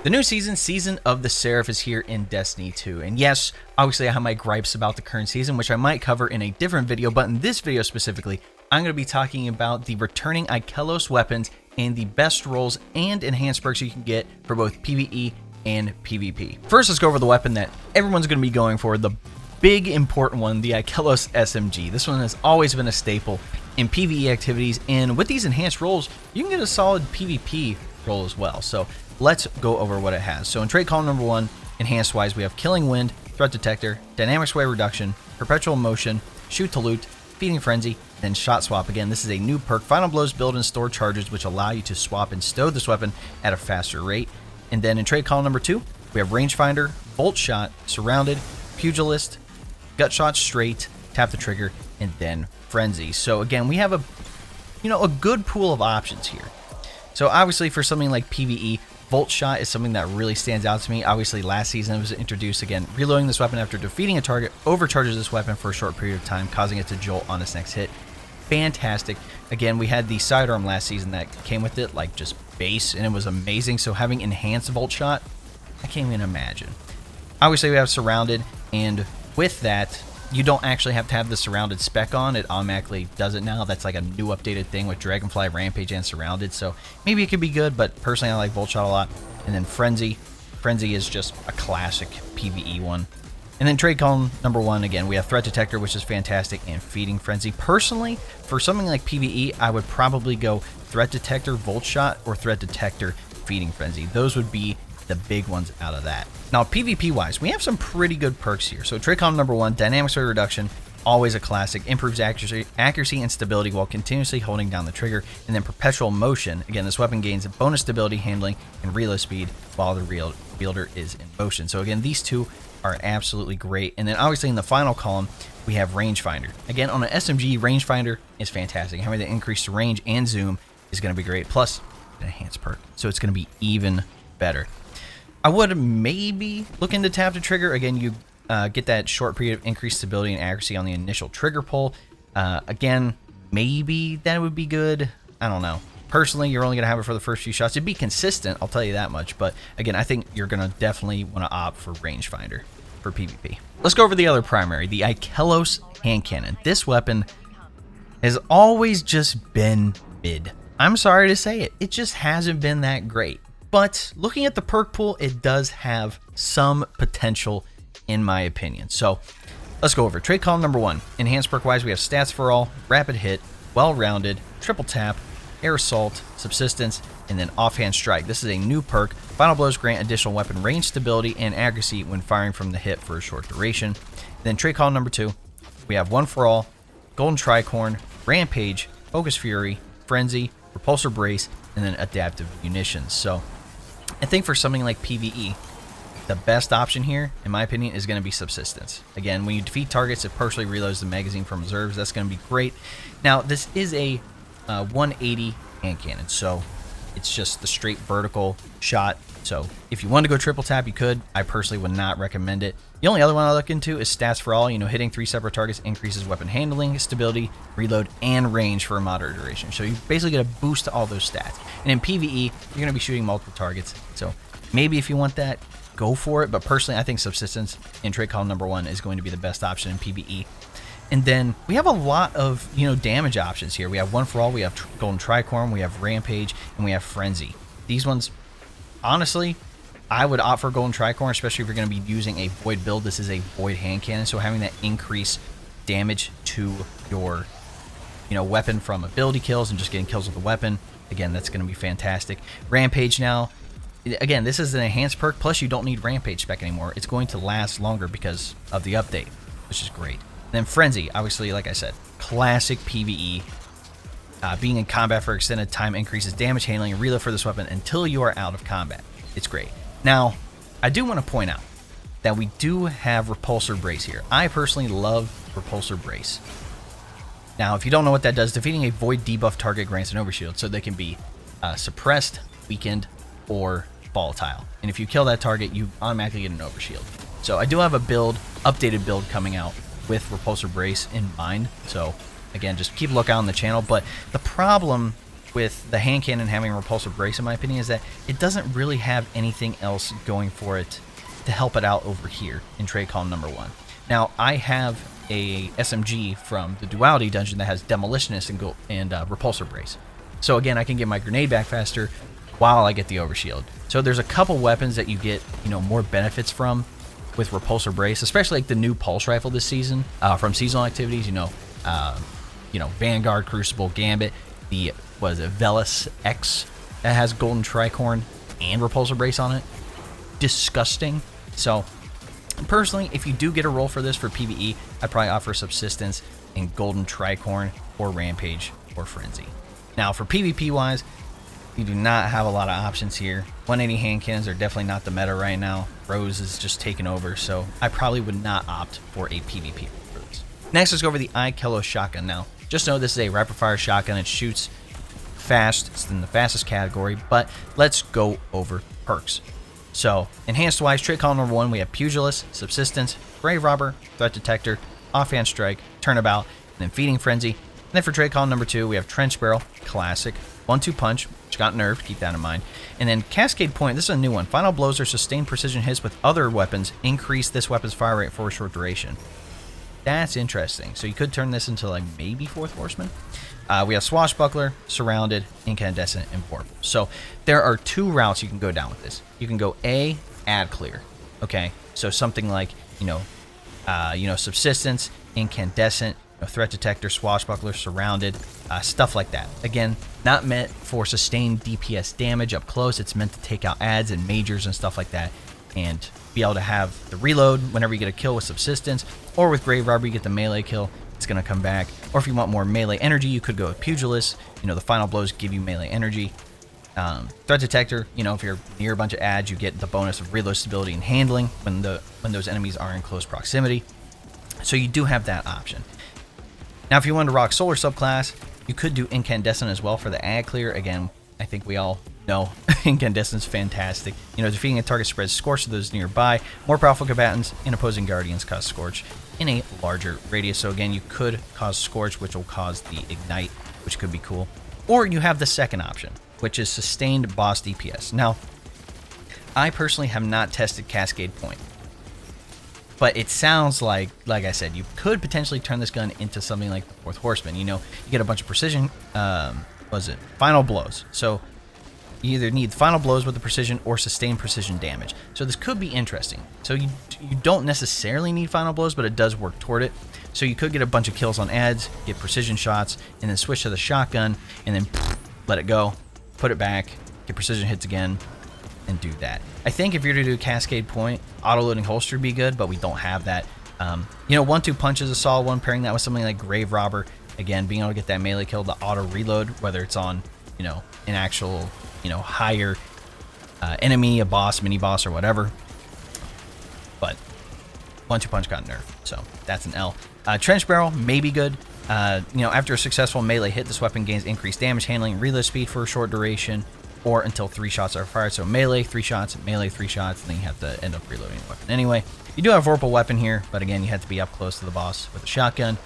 The new season of the Seraph is here in Destiny 2, and yes, obviously I have my gripes about the current season, which I might cover in a different video, but in this video specifically, I'm going to be talking about the returning IKELOS weapons and the best rolls and enhanced perks you can get for both PVE and PVP. First, let's go over the weapon that everyone's going to be going for, the big important one, the IKELOS SMG. This one has always been a staple in PVE activities, and with these enhanced rolls, you can get a solid PVP roll as well. So let's go over what it has. So in trait column number 1, enhanced wise, we have Killing Wind, Threat Detector, Dynamic Sway Reduction, Perpetual Motion, Shoot to Loot, Feeding Frenzy, then Shot Swap. Again, this is a new perk. Final Blows build and store charges, which allow you to swap and stow this weapon at a faster rate. And then in trait column number 2, we have Rangefinder, Bolt Shot, Surrounded, Pugilist, Gut Shot Straight, Tap the Trigger, and then Frenzy. So again, we have a good pool of options here. So obviously for something like PvE, Bolt Shot is something that really stands out to me. Obviously last season it was introduced. Again, reloading this weapon after defeating a target overcharges this weapon for a short period of time, causing it to jolt on its next hit. Fantastic. Again, we had the sidearm last season that came with it, like just base, and it was amazing. So having enhanced Bolt Shot, I can't even imagine. Obviously we have Surrounded, and with that, you don't actually have to have the Surrounded spec on. It automatically does it now. That's like a new updated thing with Dragonfly, Rampage, and Surrounded. So maybe it could be good, but personally I like Bolt Shot a lot. And then Frenzy. Frenzy is just a classic PvE one. And then trade column number 1, again, we have Threat Detector, which is fantastic, and Feeding Frenzy. Personally, for something like PvE, I would probably go Threat Detector, Bolt Shot, or Threat Detector, Feeding Frenzy. Those would be the big ones out of that. Now PvP wise, we have some pretty good perks here. So trade column number 1, Dynamic Sway Reduction, always a classic, improves accuracy and stability while continuously holding down the trigger. And then Perpetual Motion, again, this weapon gains bonus stability, handling, and reload speed while the wielder is in motion. So again, these two are absolutely great. And then obviously in the final column, we have Rangefinder. Again, on an SMG, Rangefinder is fantastic. Having the increased range and zoom is going to be great. Plus, an enhanced perk, so it's going to be even better. I would maybe look into Tap the Trigger. Again, you get that short period of increased stability and accuracy on the initial trigger pull. Again, maybe that would be good. I don't know. Personally, you're only going to have it for the first few shots. It'd be consistent, I'll tell you that much. But again, I think you're going to definitely want to opt for Rangefinder for PvP. Let's go over the other primary, the IKELOS Hand Cannon. This weapon has always just been mid. I'm sorry to say it. It just hasn't been that great. But looking at the perk pool, it does have some potential in my opinion. So let's go over trade column number 1. Enhanced perk wise, we have Stats for All, Rapid Hit, Well-Rounded, Triple Tap, Air Assault, Subsistence, and then Offhand Strike. This is a new perk. Final Blows grant additional weapon range stability and accuracy when firing from the hip for a short duration. Then trade column number 2, we have One for All, Golden Tricorn, Rampage, Focus Fury, Frenzy, Repulsor Brace, and then Adaptive Munitions. So I think for something like PvE, the best option here, in my opinion, is going to be Subsistence. Again, when you defeat targets, it partially reloads the magazine from reserves. That's going to be great. Now, this is a 180 hand cannon, so it's just the straight vertical shot. So if you want to go triple tap, you could. I personally would not recommend it. The only other one I look into is Stats for All. Hitting 3 separate targets increases weapon handling, stability, reload, and range for a moderate duration. So you basically get a boost to all those stats. And in PvE, you're going to be shooting multiple targets. So maybe if you want that, go for it. But personally, I think Subsistence in trade column number 1 is going to be the best option in PvE. And then we have a lot of damage options here. We have One for All, we have Golden Tricorn, we have Rampage, and we have Frenzy. These ones, honestly, I would opt for Golden Tricorn, especially if you're going to be using a Void build. This is a Void hand cannon, so having that increase damage to your weapon from ability kills and just getting kills with the weapon, again, that's going to be fantastic. Rampage now, again, this is an enhanced perk, plus you don't need Rampage spec anymore. It's going to last longer because of the update, which is great. Then Frenzy, obviously, like I said, classic PvE. Being in combat for extended time increases damage handling and reload for this weapon until you are out of combat. It's great. Now, I do want to point out that we do have Repulsor Brace here. I personally love Repulsor Brace. Now, if you don't know what that does, defeating a Void debuff target grants an overshield, so they can be suppressed, weakened, or volatile. And if you kill that target, you automatically get an overshield. So I do have a updated build coming out with Repulsor Brace in mind. So again, just keep a lookout on the channel. But the problem with the hand cannon having a repulsor brace, in my opinion, is that it doesn't really have anything else going for it to help it out over here in trade column number 1. Now, I have a SMG from the Duality dungeon that has Demolitionist and repulsor brace. So again, I can get my grenade back faster while I get the overshield. So there's a couple weapons that you get, more benefits from with repulsor brace, especially like the new pulse rifle this season from seasonal activities. Vanguard, Crucible, Gambit, the Velis X that has golden tricorn and repulsor brace on it. Disgusting. So personally, if you do get a roll for this for PvE, I'd probably offer Subsistence and golden tricorn or Rampage or Frenzy. Now for PvP wise, you do not have a lot of options here. 180 hand cannons are definitely not the meta right now. Rose is just taking over, so I probably would not opt for a PvP for this. Next, let's go over the IKELOS Shotgun. Now, just know this is a rapid fire shotgun. It shoots fast. It's in the fastest category, but let's go over perks. So, enhanced wise, trade column number 1, we have Pugilist, Subsistence, Grave Robber, Threat Detector, Offhand Strike, Turnabout, and then Feeding Frenzy. And then for trade column number 2, we have Trench Barrel, Classic, 1-2 Punch, which got nerfed, keep that in mind. And then Cascade Point, this is a new one. Final blows or sustained precision hits with other weapons increase this weapon's fire rate for a short duration. That's interesting. So you could turn this into like maybe Fourth Horseman. We have Swashbuckler, Surrounded, Incandescent, and Vorpal. So there are 2 routes you can go down with this. You can go A, Ad Clear. Okay, so something like, Subsistence, Incandescent, Threat Detector, Swashbuckler, Surrounded, stuff like that. Again, not meant for sustained DPS damage up close. It's meant to take out ads and majors and stuff like that, and be able to have the reload whenever you get a kill with Subsistence, or with Grave Robber you get the melee kill. It's going to come back. Or if you want more melee energy, you could go with Pugilist. The final blows give you melee energy. Threat Detector, if you're near a bunch of ads, you get the bonus of reload stability and handling when those enemies are in close proximity. So you do have that option. Now, if you wanted to rock Solar subclass, you could do Incandescent as well for the ad clear. Again, I think we all know Incandescent's fantastic. Defeating a target spreads Scorch to those nearby. More powerful combatants and opposing guardians cause Scorch in a larger radius. So again, you could cause Scorch, which will cause the Ignite, which could be cool. Or you have the second option, which is Sustained Boss DPS. Now, I personally have not tested Cascade Point, but it sounds like I said, you could potentially turn this gun into something like the Fourth Horseman. You get a bunch of precision, final blows. So you either need final blows with the precision or sustained precision damage. So this could be interesting. So you don't necessarily need final blows, but it does work toward it. So you could get a bunch of kills on ads, get precision shots, and then switch to the shotgun, and then let it go, put it back, get precision hits again, and do that. I think if you're to do Cascade Point, auto-loading holster would be good, but we don't have that. 1-2 Punch is a solid one, pairing that with something like Grave Robber. Again, being able to get that melee kill, the auto-reload, whether it's on, an actual, higher enemy, a boss, mini-boss, or whatever. But 1-2 Punch got nerfed, so that's an L. Trench Barrel may be good. After a successful melee hit, this weapon gains increased damage handling, reload speed for a short duration, or until 3 shots are fired. So melee 3 shots, melee 3 shots, and then you have to end up reloading the weapon anyway. You do have Vorpal weapon here, but again, you have to be up close to the boss with a shotgun,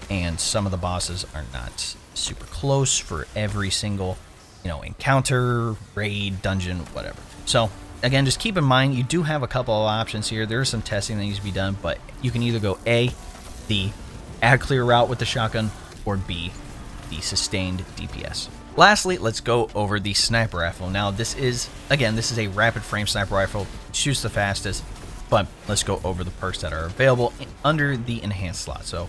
and some of the bosses are not super close for every single, encounter, raid, dungeon, whatever. So again, just keep in mind, you do have a couple of options here. There is some testing that needs to be done, but you can either go A, the ad clear route with the shotgun, or B, the sustained DPS. Lastly, let's go over the sniper rifle. Now, this is a rapid frame sniper rifle. It shoots the fastest, but let's go over the perks that are available under the enhanced slot. So,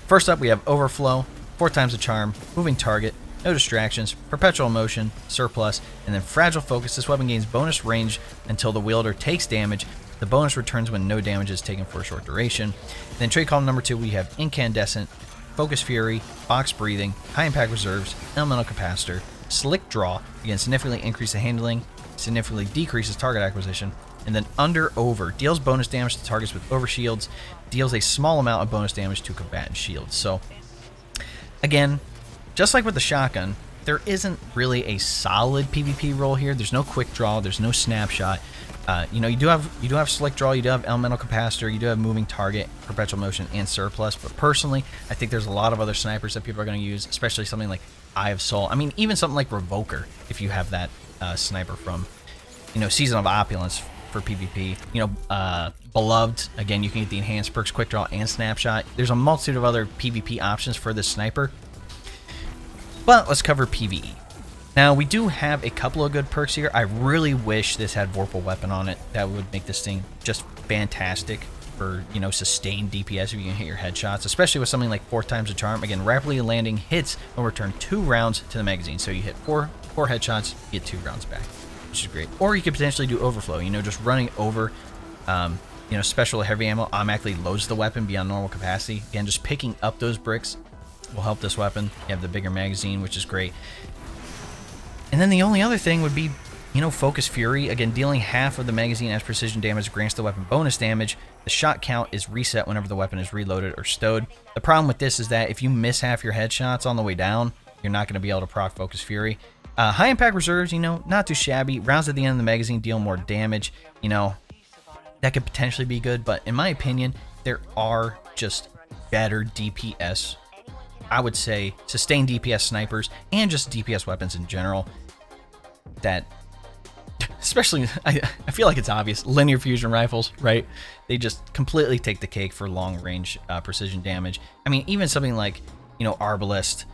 first up, we have Overflow, 4 times the charm, moving target, no distractions, perpetual motion, surplus, and then fragile focus. This weapon gains bonus range until the wielder takes damage. The bonus returns when no damage is taken for a short duration. Then trade column number 2, we have Incandescent, Focus Fury, Box Breathing, High Impact Reserves, Elemental Capacitor, Slick Draw, again, significantly increases handling, significantly decreases target acquisition, and then Over, deals bonus damage to targets with overshields, deals a small amount of bonus damage to combatant shields. So, again, just like with the shotgun, there isn't really a solid PvP role here. There's no quick draw, there's no snapshot. You do have Slick Draw, you do have Elemental Capacitor, you do have Moving Target, Perpetual Motion, and Surplus. But personally, I think there's a lot of other snipers that people are going to use, especially something like Eye of Soul. I mean, even something like Revoker, if you have that sniper from, you know, Season of Opulence for PvP. You know, Beloved, again, you can get the enhanced perks, Quick Draw, and Snapshot. There's a multitude of other PvP options for this sniper. But let's cover PvE. Now, we do have a couple of good perks here. I really wish this had Vorpal Weapon on it. That would make this thing just fantastic for, you know, sustained DPS if you can hit your headshots, especially with something like 4 times the charm. Again, rapidly landing hits will return 2 rounds to the magazine. So you hit four headshots, you get 2 rounds back, which is great. Or you could potentially do overflow, you know, just running over, you know, special heavy ammo automatically loads the weapon beyond normal capacity. Again, just picking up those bricks will help this weapon. You have the bigger magazine, which is great. And then the only other thing would be, you know, Focus Fury. Again, dealing half of the magazine as precision damage grants the weapon bonus damage. The shot count is reset whenever the weapon is reloaded or stowed. The problem with this is that if you miss half your headshots on the way down, you're not going to be able to proc Focus Fury. High impact reserves, you know, not too shabby. Rounds at the end of the magazine deal more damage. You know, that could potentially be good, but in my opinion, there are just better DPS, I would say, sustained DPS snipers and just DPS weapons in general that, especially, I feel like it's obvious, linear fusion rifles, right? They just completely take the cake for long range precision damage. I mean, even something like, you know, Arbalest,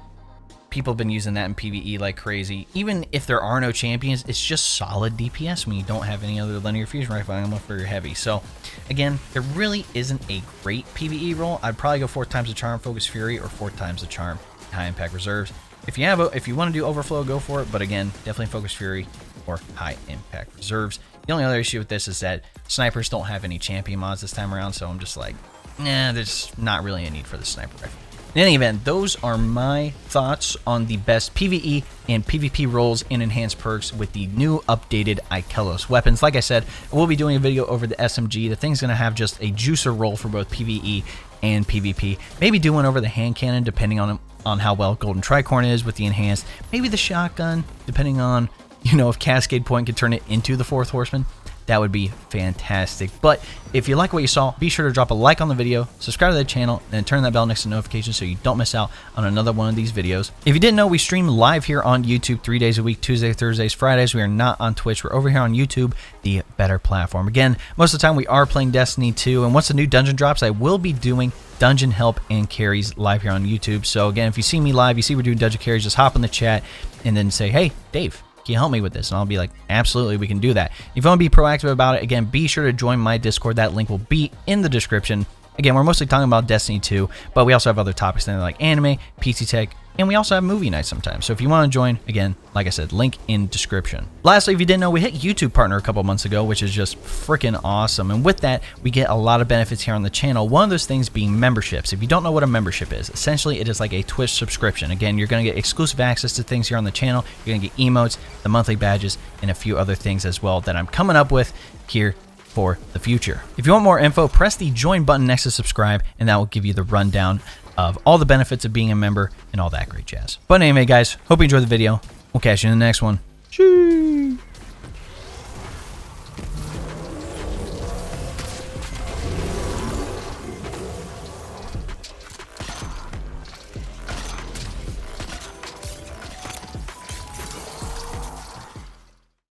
people have been using that in PvE like crazy. Even if there are no champions, it's just solid DPS when you don't have any other linear fusion rifle ammo for your heavy. So again, there really isn't a great PvE role. I'd probably go 4 times the charm Focus Fury or 4 times the charm high impact reserves. If you want to do overflow, go for it. But again, definitely Focus Fury or high impact reserves. The only other issue with this is that snipers don't have any champion mods this time around. So I'm just like, nah, there's not really a need for the sniper rifle. In any event, those are my thoughts on the best PvE and PvP roles and enhanced perks with the new updated IKELOS weapons. Like I said, we'll be doing a video over the SMG. The thing's going to have just a juicer role for both PvE and PvP. Maybe do one over the hand cannon, depending on how well Golden Tricorn is with the enhanced. Maybe the shotgun, depending on, you know, if Cascade Point could turn it into the 4th Horseman. That would be fantastic. But if you like what you saw, be sure to drop a like on the video, subscribe to the channel, and turn that bell next to notifications so you don't miss out on another one of these videos. If you didn't know, we stream live here on YouTube 3 days a week, Tuesdays, Thursdays, Fridays. We are not on Twitch. We're over here on YouTube, the better platform. Again, most of the time we are playing Destiny 2, and once the new dungeon drops, I will be doing dungeon help and carries live here on YouTube. So again, if you see me live, you see we're doing dungeon carries, just hop in the chat and then say, hey, Dave, can you help me with this? And I'll be like, absolutely, we can do that. If you want to be proactive about it, again, be sure to join my Discord. That link will be in the description. Again, we're mostly talking about Destiny 2, but we also have other topics there like anime, PC tech, and we also have movie nights sometimes. So if you want to join, again, like I said, link in description. Lastly, if you didn't know, we hit YouTube Partner a couple months ago, which is just freaking awesome. And with that, we get a lot of benefits here on the channel. One of those things being memberships. If you don't know what a membership is, essentially it is like a Twitch subscription. Again, you're going to get exclusive access to things here on the channel. You're going to get emotes, the monthly badges, and a few other things as well that I'm coming up with here for the future. If you want more info, press the join button next to subscribe, and that will give you the rundown of all the benefits of being a member and all that great jazz. But anyway, guys, hope you enjoyed the video. We'll catch you in the next one. Cheers.